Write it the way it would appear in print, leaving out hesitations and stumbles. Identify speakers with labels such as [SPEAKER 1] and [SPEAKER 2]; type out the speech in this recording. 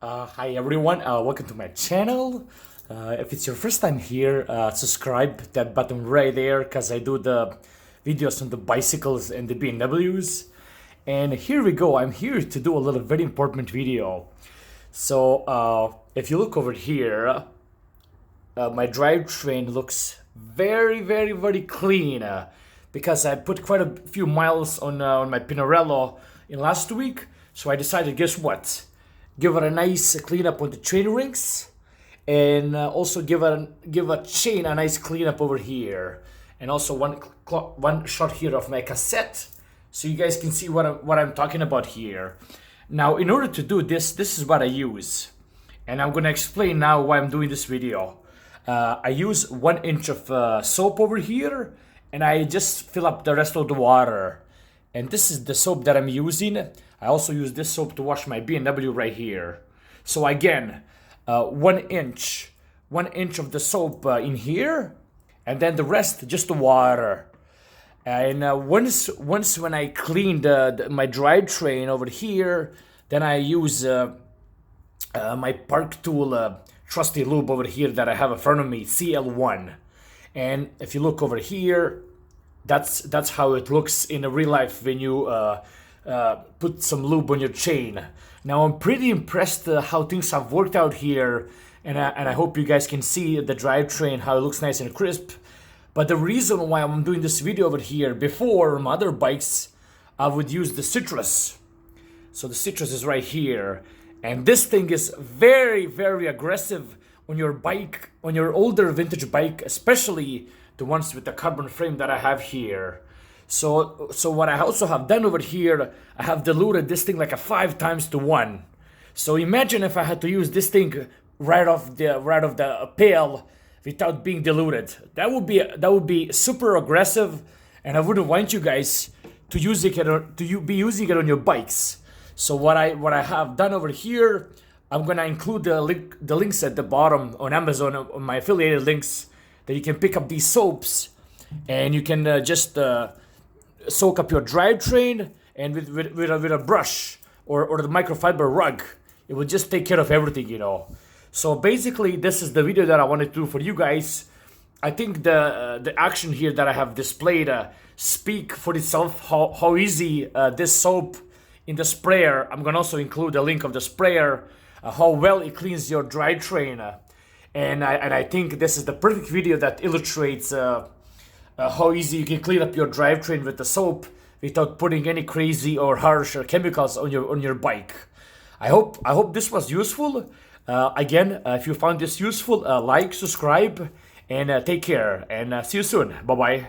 [SPEAKER 1] Hi everyone, welcome to my channel. If it's your first time here, subscribe that button right there because I do the videos on the bicycles and the BMWs. And here we go, I'm here to do a little very important video. So if you look over here, my drivetrain looks very clean because I put quite a few miles on my Pinarello in last week. So I decided, guess what? Give it a nice cleanup on the chain rings, and also give a chain a nice cleanup over here, and also one shot here of my cassette, so you guys can see what I'm talking about here. Now, in order to do this, this is what I use, and I'm gonna explain now why I'm doing this video. I use 1 inch of soap over here, and I just fill up the rest of the water. And this is the soap that I'm using. I also use this soap to wash my BMW right here. So again, 1 inch of the soap in here, and then the rest just the water. And once when I clean my drivetrain over here, then I use my Park Tool trusty lube over here that I have in front of me, CL1. And if you look over here, that's how it looks in a real life when you put some lube on your chain. Now I'm pretty impressed how things have worked out here, and I hope you guys can see the drivetrain, how it looks nice and crisp. But the reason why I'm doing this video over here, before on other bikes, I would use the citrus. So the citrus is right here, and this thing is very aggressive on your bike, on your older vintage bike, especially the ones with the carbon frame that I have here. So what I also have done over here, I have diluted this thing like a 5 times to 1. So imagine if I had to use this thing right off the pail without being diluted. That would be super aggressive, and I wouldn't want you guys to be using it on your bikes. So what I have done over here, I'm gonna include the links at the bottom on Amazon, on my affiliated links, that you can pick up these soaps, and you can just soak up your drivetrain, and with a brush or the microfiber rug, it will just take care of everything, you know. So basically, this is the video that I wanted to do for you guys. I think the action here that I have displayed speak for itself, how easy this soap in the sprayer. I'm gonna also include a link of the sprayer, how well it cleans your drivetrain. And I think this is the perfect video that illustrates how easy you can clean up your drivetrain with the soap without putting any crazy or harsh chemicals on your bike. I hope this was useful. Again, if you found this useful, like, subscribe, and take care. And see you soon. Bye bye.